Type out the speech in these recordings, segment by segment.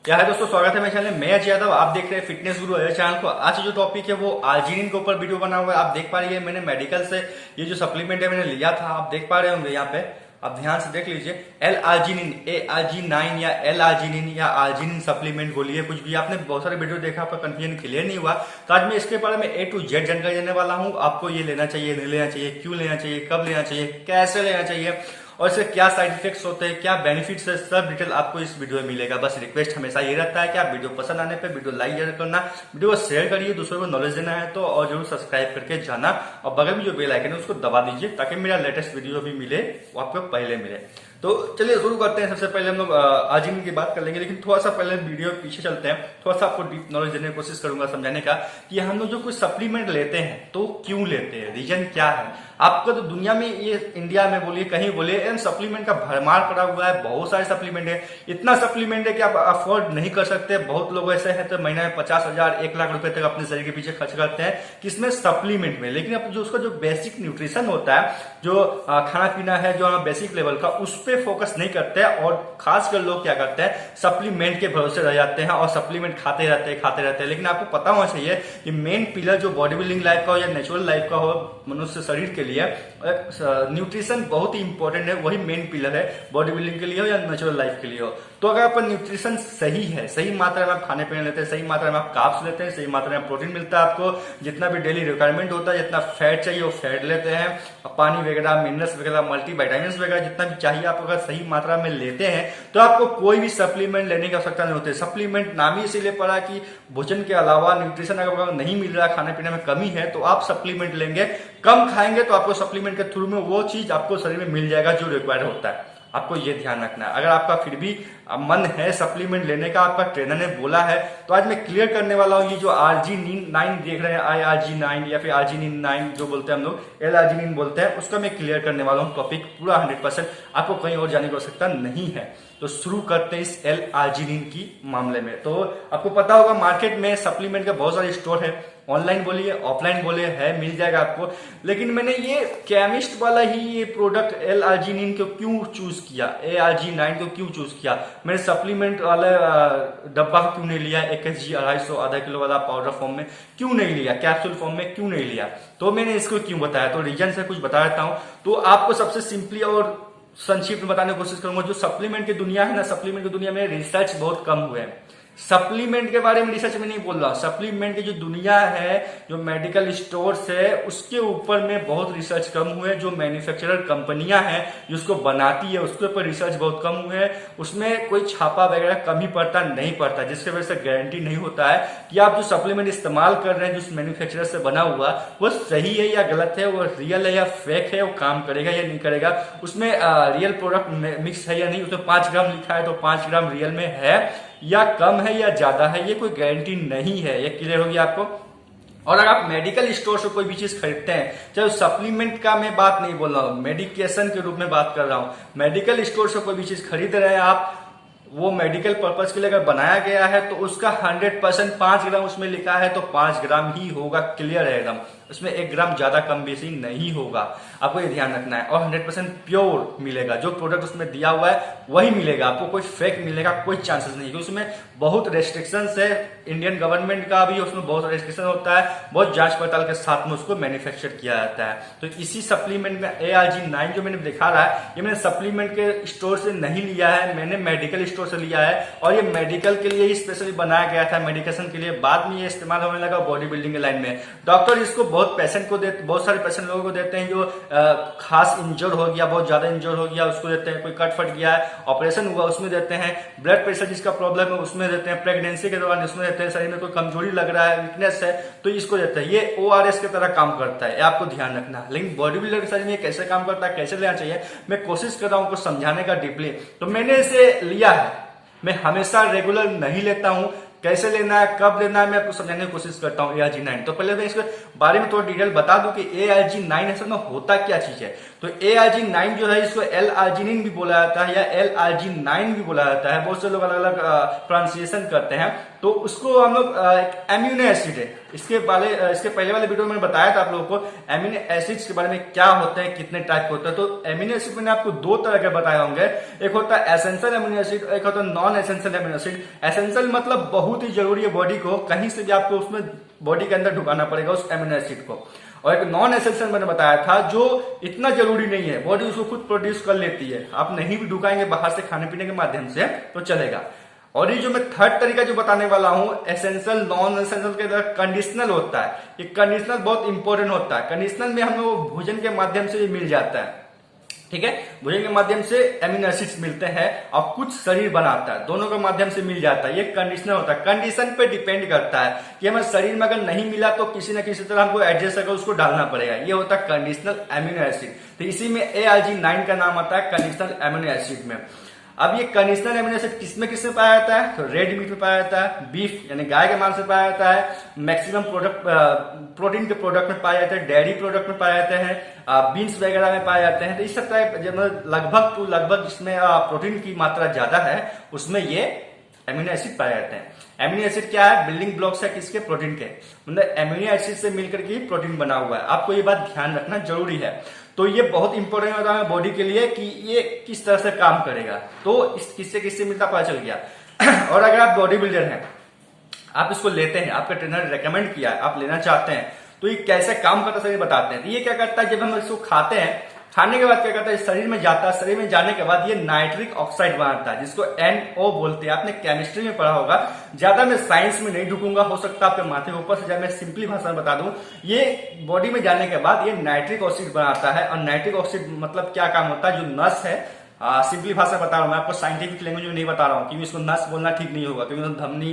क्या है दोस्तों, स्वागत है मेरे चैनल में। मैं अजय यादव, आप देख रहे हैं फिटनेस गुरु अजय चैनल को। आज जो टॉपिक है वो आर्जिनिन के ऊपर वीडियो बना हुआ है। आप देख पा रही है, मैंने मेडिकल से ये जो सप्लीमेंट है मैंने लिया था, आप देख पा रहे होंगे यहाँ पे। आप ध्यान से देख लीजिए, एल आर्जिनिन, ARG9 या एल आर्जिनिन या आर्जिनिन सप्लीमेंट बोलिए कुछ भी। आपने बहुत सारे वीडियो देखा, आपका कंफ्यूजन क्लियर नहीं हुआ, तो आज मैं इसके बारे में A to Z जानकारी देने वाला हूँ। आपको ये लेना चाहिए, नहीं लेना चाहिए, क्यों लेना चाहिए, कब लेना चाहिए, कैसे लेना चाहिए और इससे क्या साइड इफेक्ट्स होते हैं, क्या बेनिफिट्स है, सब डिटेल आपको इस वीडियो में मिलेगा। बस रिक्वेस्ट हमेशा ये रहता है कि आप वीडियो पसंद आने पे वीडियो लाइक जरूर करना, वीडियो को शेयर करिए, दूसरों को नॉलेज देना है तो, और जरूर सब्सक्राइब करके जाना, और बगल में जो बेल आइकन है उसको दबा दीजिए ताकि मेरा लेटेस्ट वीडियो भी मिले, वो आपको पहले मिले। तो चलिए शुरू करते हैं। सबसे पहले हम लोग आर्जिनिन की बात कर लेंगे, लेकिन थोड़ा सा पहले वीडियो पीछे चलते हैं। थोड़ा सा आपको डीप नॉलेज देने की कोशिश करूंगा समझाने का कि हम लोग जो कुछ सप्लीमेंट लेते हैं तो क्यों लेते हैं, रीजन क्या है। आपको तो दुनिया में, ये इंडिया में बोलिए कहीं बोलिए, सप्लीमेंट का भरमार पड़ा हुआ है। बहुत सारे सप्लीमेंट है, इतना सप्लीमेंट है कि आप अफोर्ड नहीं कर सकते। बहुत लोग ऐसे हैं तो महीने में 50,000 1 लाख रुपए तक अपने शरीर के पीछे खर्च करते हैं किसमें, सप्लीमेंट में। लेकिन अब जो उसका जो बेसिक न्यूट्रिशन होता है, जो खाना पीना है, जो बेसिक लेवल का, उस पर फोकस नहीं करते हैं। और खासकर लोग क्या करते हैं, सप्लीमेंट के भरोसे रह जाते हैं और सप्लीमेंट खाते रहते हैं। लेकिन आपको पता होना चाहिए कि मेन पिलर जो बॉडी बिल्डिंग लाइफ का हो या नेचुरल लाइफ का हो, मनुष्य शरीर के लिए न्यूट्रिशन बहुत ही इंपॉर्टेंट है। वही मेन पिलर है, बॉडी बिल्डिंग के लिए हो या नेचुरल लाइफ के लिए हो। तो अगर आपका न्यूट्रिशन सही है, सही मात्रा में आप खाने पीने लेते हैं, सही मात्रा में आप कार्ब्स लेते हैं, सही मात्रा में प्रोटीन मिलता है आपको, जितना भी डेली रिक्वायरमेंट होता है, जितना फैट चाहिए वो फैट लेते हैं, पानी वगैरह, मिनरल्स वगैरह, मल्टीविटामिन्स वगैरह, जितना भी चाहिए आप अगर सही मात्रा में लेते हैं तो आपको कोई भी सप्लीमेंट लेने की आवश्यकता नहीं होती। सप्लीमेंट नाम ही इसीलिए पड़ा कि भोजन के अलावा न्यूट्रिशन अगर नहीं मिल रहा, खाने पीने में कमी है, तो आप सप्लीमेंट लेंगे। कम खाएंगे तो आपको सप्लीमेंट के थ्रू में वो चीज आपको शरीर में मिल जाएगा जो रिक्वायर्ड होता है। आपको ये ध्यान रखना है। अगर आपका फिर भी मन है सप्लीमेंट लेने का, आपका ट्रेनर ने बोला है, तो आज मैं क्लियर करने वाला हूँ। ये जो आर्जिनिन देख रहे हैं, IRG9 या फिर आर्जिनिन 9 जो बोलते हैं हम लोग, एल आर्जिनिन बोलते हैं, उसका मैं क्लियर करने वाला हूँ टॉपिक पूरा 100%। आपको कहीं और जाने की आवश्यकता नहीं है। तो शुरू करते हैं इस एल आर्जिनिन की मामले में। तो आपको पता होगा मार्केट में सप्लीमेंट के बहुत सारे स्टोर है, ऑनलाइन बोलिए ऑफलाइन बोलिए, है, मिल जाएगा आपको। लेकिन मैंने ये केमिस्ट वाला ही ये प्रोडक्ट एल आर्जिनिन को क्यों चूज किया, ARG9 को क्यों चूज किया, मैंने सप्लीमेंट वाला डब्बा क्यों नहीं लिया, 1 kg 250 आधा किलो वाला पाउडर फॉर्म में क्यों नहीं लिया, कैप्सूल फॉर्म में क्यों नहीं लिया, तो मैंने इसको क्यों बताया। तो रीजन से कुछ बता देता हूं। तो आपको सबसे सिंपली और संक्षिप्त में बताने की कोशिश करूंगा। जो सप्लीमेंट की दुनिया है ना, सप्लीमेंट की दुनिया में रिसर्च बहुत कम हुए हैं। सप्लीमेंट के बारे में रिसर्च में नहीं बोल रहा, सप्लीमेंट की जो दुनिया है, जो मेडिकल स्टोर्स है, उसके ऊपर में बहुत रिसर्च कम हुए। जो मैन्युफैक्चरर कंपनियां हैं जो उसको बनाती है, उसके ऊपर रिसर्च बहुत कम हुए हैं। उसमें कोई छापा वगैरह कम ही पड़ता नहीं पड़ता, जिसकी वजह से गारंटी नहीं होता है कि आप जो सप्लीमेंट इस्तेमाल कर रहे हैं, जो मैन्युफैक्चरर से बना हुआ, वो सही है या गलत है, वो रियल है या फेक है, वो काम करेगा या नहीं करेगा, उसमें रियल प्रोडक्ट मिक्स है या नहीं, उसमें 5 ग्राम लिखा है तो 5 ग्राम रियल में है या कम है या ज्यादा है, ये कोई गारंटी नहीं है। ये क्लियर होगी आपको। और अगर आप मेडिकल स्टोर से कोई भी चीज खरीदते हैं, चाहे सप्लीमेंट का मैं बात नहीं बोल रहा हूं, मेडिकेशन के रूप में बात कर रहा हूं, मेडिकल स्टोर से कोई भी चीज खरीद रहे हैं आप, वो मेडिकल पर्पज के लिए अगर बनाया गया है तो उसका 100% 5 ग्राम उसमें लिखा है तो 5 ग्राम ही होगा, क्लियर है एकदम। उसमें 1 ग्राम ज्यादा कम बेसी नहीं होगा, आपको ये ध्यान रखना है। और 100% प्योर मिलेगा, जो प्रोडक्ट उसमें दिया हुआ है वही मिलेगा आपको, कोई फेक मिलने का कोई चांसेस नहीं है। उसमें बहुत रेस्ट्रिक्शंस है, इंडियन गवर्नमेंट का भी उसमें बहुत रेस्ट्रिक्शन होता है, बहुत जांच पड़ताल के साथ में उसको मैन्युफैक्चर किया जाता है। तो इसी सप्लीमेंट में ARG9 जो मैंने दिखा रहा है, ये मैंने सप्लीमेंट के स्टोर से नहीं लिया है, मैंने मेडिकल स्टोर से लिया है। और ये मेडिकल के लिए ही स्पेशली बनाया गया था, मेडिकेशन के लिए। बाद में ये इस्तेमाल होने लगा बॉडी बिल्डिंग के लाइन में। डॉक्टर इसको बहुत पेशेंट को देते, बहुत सारे पेशेंट लोगों को देते हैं जो खास इंजर हो गया, बहुत ज्यादा इंजर हो गया, उसको देते हैं। कोई कट फट गया है, ऑपरेशन हुआ, उसमें देते हैं। ब्लड प्रेशर जिसका प्रॉब्लम है उसमें देते हैं। प्रेगनेंसी के दौरान उसमें देते हैं। शरीर में कोई कमजोरी लग रहा है, वीकनेस है, तो इसको देते हैं। ये ORS की तरह काम करता है, आपको ध्यान रखना है। लेकिन बॉडी बिल्डर के शरीर में कैसे काम करता है, कैसे लेना चाहिए, मैं कोशिश कर रहा हूं समझाने का डीपली। तो मैंने इसे लिया है, मैं हमेशा रेगुलर नहीं लेता हूं, कैसे लेना है, कब लेना है, मैं आपको समझाने की कोशिश करता हूँ ARG9। तो पहले मैं इसके बारे में थोड़ा डिटेल बता दूं कि ARG9 असल में होता क्या चीज है। तो ARG9 जो है इसको L-arginine भी बोला जाता है या L-arginine भी बोला जाता है, बहुत से लोग अलग अलग प्रोनाउंसिएशन करते हैं। तो उसको हम लोग एम्यूनो एसिड है। इसके पहले वाले वीडियो में मैंने बताया था आप लोगों को एमिनो एसिड्स के बारे में, क्या होते हैं, कितने टाइप के होते हैं। तो एमिनो एसिड मैंने आपको दो तरह के बताए होंगे, एक होता है एसेंशियल एमिनो एसिड, एक होता है non essential amino acid. Essential मतलब बहुत ही जरूरी है बॉडी को, कहीं से भी आपको उसमें बॉडी के अंदर ढुकाना पड़ेगा उस एमिनो एसिड को। और एक नॉन एसेंशियल मैंने बताया था जो इतना जरूरी नहीं है, बॉडी उसको खुद प्रोड्यूस कर लेती है, आप नहीं भी ढुकाएंगे बाहर से खाने पीने के माध्यम से तो चलेगा। और ये जो मैं थर्ड तरीका जो बताने वाला हूं एसेंशियल नॉन एसेंशियल के अंदर कंडीशनल होता है। ये कंडीशनल बहुत इंपॉर्टेंट होता है। कंडीशनल में हम लोग भोजन के माध्यम से मिल जाता है, ठीक है, भोजन के माध्यम से एमिनो एसिड्स मिलते हैं और कुछ शरीर बनाता है, दोनों के माध्यम से मिल जाता है। ये कंडीशनल होता है, कंडीशन पे डिपेंड करता है कि हमारे शरीर में अगर नहीं मिला तो किसी न किसी तरह हमको एडजस्ट करके उसको डालना पड़ेगा। ये होता है कंडीशनल एमिनो एसिड। तो इसी में ARG9 का नाम आता है कंडीशनल एमिनो एसिड में। अब ये कंडीशनल एमिनो एसिड किसमें किसमें पाया जाता है, तो रेड मीट में पाया जाता है, बीफ यानी गाय के मांस में पाया जाता है, मैक्सिमम प्रोटीन के प्रोडक्ट में पाया जाता है, डेयरी प्रोडक्ट में पाया जाते हैं, बीन्स वगैरह में पाए जाते हैं। तो इस सब लगभग जिसमें प्रोटीन की मात्रा ज्यादा है उसमें ये एमिनो एसिड पाए जाते हैं। एमिनो एसिड क्या है, बिल्डिंग ब्लॉक्स है किसके, प्रोटीन के, मतलब एमिनो एसिड से मिलकर के प्रोटीन बना हुआ है। आपको ये बात ध्यान रखना जरूरी है। तो ये बहुत इंपॉर्टेंट होता है बॉडी के लिए कि ये किस तरह से काम करेगा। तो किससे किससे मिलता पता चल गया। और अगर आप बॉडी बिल्डर हैं, आप इसको लेते हैं, आपका ट्रेनर रेकमेंड किया है, आप लेना चाहते हैं, तो ये कैसे काम करता है सही बताते हैं। तो ये क्या करता है, जब हम इसको खाते हैं, खाने के बाद क्या करता है, शरीर में जाता है, शरीर में जाने के बाद ये नाइट्रिक ऑक्साइड बनाता है जिसको NO बोलते हैं। आपने केमिस्ट्री में पढ़ा होगा, ज्यादा मैं साइंस में नहीं ढूंढूंगा, हो सकता है आपके माथे के ऊपर से जब मैं सिंपली भाषा में बता दूं। ये बॉडी में जाने के बाद ये नाइट्रिक ऑक्साइड बनाता है। और नाइट्रिक ऑक्साइड मतलब क्या काम होता है, जो नस है, सिंपली भाषा बता रहा हूं मैं आपको, साइंटिफिक लैंग्वेज में नहीं बता रहा हूं क्योंकि इसको नस बोलना ठीक नहीं होगा, क्योंकि धमनी,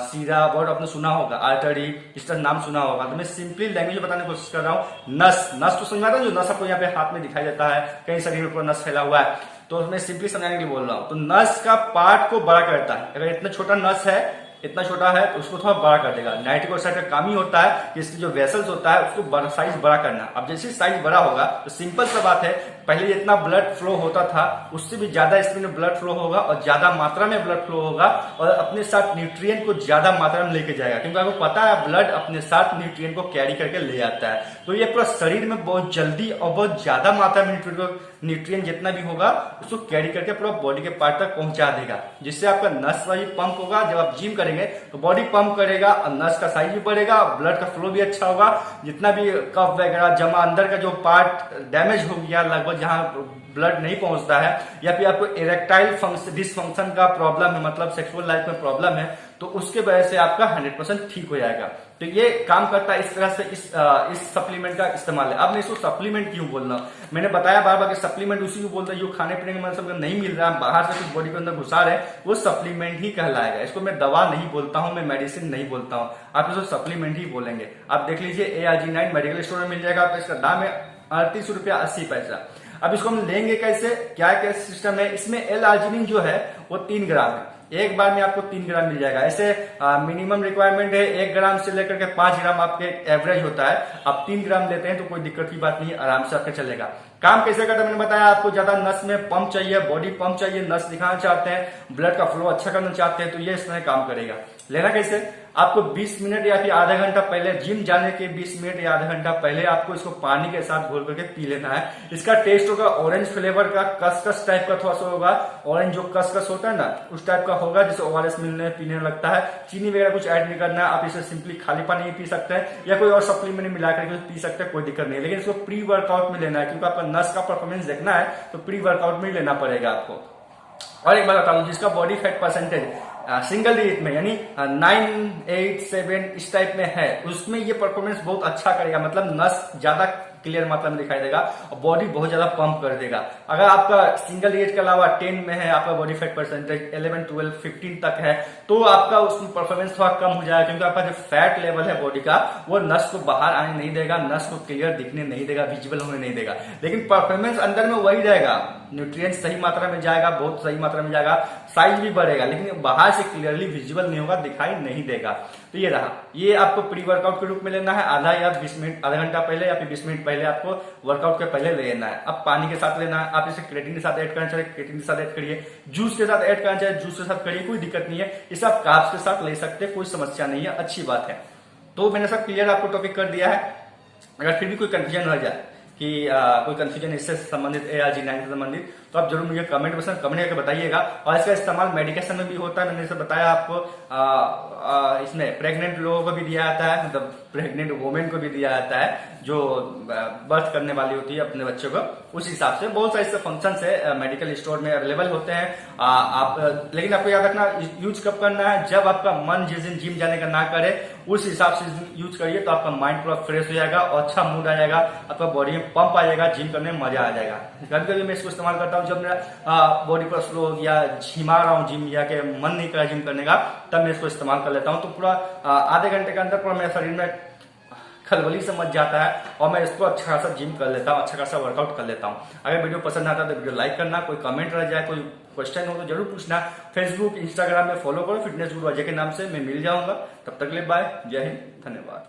सीरा वर्ड आपने सुना होगा, आर्टरी, इस तरह नाम सुना होगा। तो मैं सिंपली लैंग्वेज में बताने की कोशिश कर रहा हूँ। नस तो समझ में आता है, जो नस आपको यहाँ पे हाथ में दिखाई देता है, कहीं शरीर में पूरा नस फैला हुआ है, तो मैं सिंपली समझाने के लिए बोल रहा हूँ। तो नस का पार्ट को बड़ा करता है। अगर इतना छोटा नस है, इतना छोटा है, तो उसको थोड़ा बड़ा कर देगा। नाइट्रिक ऑक्साइड का काम ही होता है कि इसकी जो वेसल्स होता है उसको साइज बड़ा करना। अब जैसे साइज बड़ा होगा तो सिंपल सा बात है, पहले जितना ब्लड फ्लो होता था उससे भी ज्यादा इसमें ब्लड फ्लो होगा और ज्यादा मात्रा में ब्लड फ्लो होगा और अपने साथ न्यूट्रिएंट को ज्यादा मात्रा में लेके जाएगा, क्योंकि आपको पता है ब्लड अपने साथ न्यूट्रिएंट को कैरी करके ले आता है। तो ये पूरा शरीर में बहुत जल्दी और बहुत ज्यादा मात्रा में न्यूट्रिएंट जितना भी होगा उसको कैरी करके पूरा बॉडी के पार्ट तक पहुंचा देगा, जिससे आपका नस वाली पंप होगा। जब आप जिम करेंगे तो बॉडी पंप करेगा और नस का साइज भी बढ़ेगा, ब्लड का फ्लो भी अच्छा होगा। जितना भी कफ वगैरह जमा, अंदर का जो पार्ट डैमेज हो गया, लगभग जहां ब्लड नहीं पहुंचता है, या फिर आपको इरेक्टाइल डिसफंक्शन का प्रॉब्लम है, मतलब सेक्सुअल लाइफ में प्रॉब्लम है, तो उसके वजह से आपका 100% ठीक हो जाएगा। तो ये काम करता है इस तरह से। इस सप्लीमेंट का इस्तेमाल है। अब मैं इसको सप्लीमेंट क्यों बोल रहा हूँ, मैंने बताया बार बार कि सप्लीमेंट उसी को बोलते हैं जो खाने पीने के मतलब नहीं मिल रहा है, बाहर से कुछ बॉडी के अंदर घुसा रहे, वो सप्लीमेंट ही कहलाएगा। इसको मैं दवा नहीं बोलता हूँ, मैं मेडिसिन नहीं बोलता हूँ, आप इसको सप्लीमेंट ही बोलेंगे। आप देख लीजिए ARG9 मेडिकल स्टोर में मिल जाएगा आपको। इसका दाम है 38 रुपया 80 पैसा। अब इसको हम लेंगे कैसे, क्या सिस्टम है इसमें। L-arginine जो है वो 3 ग्राम है, एक बार में आपको 3 ग्राम मिल जाएगा। ऐसे मिनिमम रिक्वायरमेंट है 1 ग्राम से लेकर के 5 ग्राम आपके एवरेज होता है। आप 3 ग्राम लेते हैं तो कोई दिक्कत की बात नहीं, आराम से आपका चलेगा। काम कैसे करता है मैंने बताया आपको, ज्यादा नस में पंप चाहिए, बॉडी पंप चाहिए, नस दिखाना चाहते हैं, ब्लड का फ्लो अच्छा करना चाहते हैं, तो ये इसमें काम करेगा। लेना कैसे, आपको 20 मिनट या फिर आधा घंटा पहले, जिम जाने के 20 मिनट या आधा घंटा पहले आपको इसको पानी के साथ घोल करके पी लेना है। इसका टेस्ट होगा ऑरेंज फ्लेवर का, कसकस टाइप का थोड़ा सा होगा। ऑरेंज जो कसकस होता है ना उस टाइप का होगा, जिसे ORS मिलने पीने लगता है। चीनी वगैरह कुछ ऐड नहीं करना है, आप इसे सिंपली खाली पानी भी पी सकते हैं या कोई और सप्लीमेंट मिला करके पी सकते हैं, कोई दिक्कत नहीं। लेकिन इसको प्री वर्कआउट में लेना है, क्योंकि आपका नस का परफॉर्मेंस देखना है तो प्री वर्कआउट में ही लेना पड़ेगा आपको। और एक बात बता दूं, जिसका body fat percentage single digit में यानी 9, 8, 7 इस टाइप में है, उसमें ये परफॉर्मेंस बहुत अच्छा करेगा। मतलब नस ज्यादा क्लियर मात्रा में दिखाई देगा और बॉडी बहुत ज्यादा पंप कर देगा। अगर आपका सिंगल एज के अलावा 10 में है, आपका बॉडी फैट परसेंटेज 11, 12, 15 तक है, तो आपका उसमें परफॉर्मेंस थोड़ा कम हो जाएगा, क्योंकि आपका जो फैट लेवल है बॉडी का वो नस को बाहर आने नहीं देगा, नस को क्लियर दिखने नहीं देगा, विजिबल होने नहीं देगा। लेकिन परफॉर्मेंस अंदर में वही रहेगा, न्यूट्रिएंट सही मात्रा में जाएगा, बहुत सही मात्रा में जाएगा, साइज भी बढ़ेगा, लेकिन बाहर से क्लियरली विजिबल नहीं होगा, दिखाई नहीं देगा। तो ये रहा, ये आपको प्री वर्कआउट के रूप में लेना है, आधा या 20 मिनट, आधा घंटा पहले या फिर 20 मिनट पहले आपको वर्कआउट के पहले लेना है। अब पानी के साथ लेना है, आप इसे क्रिएटिन के साथ ऐड करना चाहिए, क्रिएटिन के साथ ऐड करिए, जूस के साथ ऐड करना चाहिए, जूस के साथ करिए, कोई दिक्कत नहीं है। इसे आप कार्ब्स के साथ ले सकते हैं, कोई समस्या नहीं है, अच्छी बात है। तो मैंने सब क्लियर आपको टॉपिक कर दिया है। अगर फिर भी कोई कंफ्यूजन रह जाए कि कोई कंफ्यूजन इससे संबंधित ARG9 से संबंधित, तो आप जरूर मुझे कमेंट करके बताइएगा। और इसका इस्तेमाल मेडिकेशन में भी होता है, मैंने इसे बताया आपको। इसमें प्रेग्नेंट लोगों को भी दिया जाता है, मतलब प्रेग्नेंट वुमेन को भी दिया जाता है जो बर्थ करने वाली होती है अपने बच्चों को। उस हिसाब से बहुत सारे इससे फंक्शन है, मेडिकल स्टोर में अवेलेबल होते हैं। लेकिन आपको याद रखना, यूज कब करना है, जब आपका मन जिस दिन जिम जाने का ना करे उस हिसाब से यूज करिए, तो आपका माइंड पूरा फ्रेश हो जाएगा और अच्छा मूड आ जाएगा, आपका बॉडी में पंप आ जाएगा, जिम करने में मजा आ जाएगा। कभी कभी मैं इसको इस्तेमाल करता हूँ जब मेरा बॉडी पर स्लो हो गया, झिमा रहा हूँ जिम या के मन नहीं करा जिम करने का, तब मैं इसको इस्तेमाल कर लेता हूँ। तो पूरा आधे घंटे के अंदर पूरा मेरे शरीर में खलबली समझ जाता है और मैं इसको अच्छा खासा जिम कर लेता हूँ, अच्छा खासा वर्कआउट कर लेता हूँ। अगर वीडियो पसंद आता है तो वीडियो लाइक करना, कोई कमेंट रह जाए, कोई क्वेश्चन हो तो जरूर पूछना। फेसबुक, इंस्टाग्राम में फॉलो करो, फिटनेस गुरु अजय के नाम से मैं मिल जाऊंगा। तब तक के लिए बाय, जय हिंद, धन्यवाद।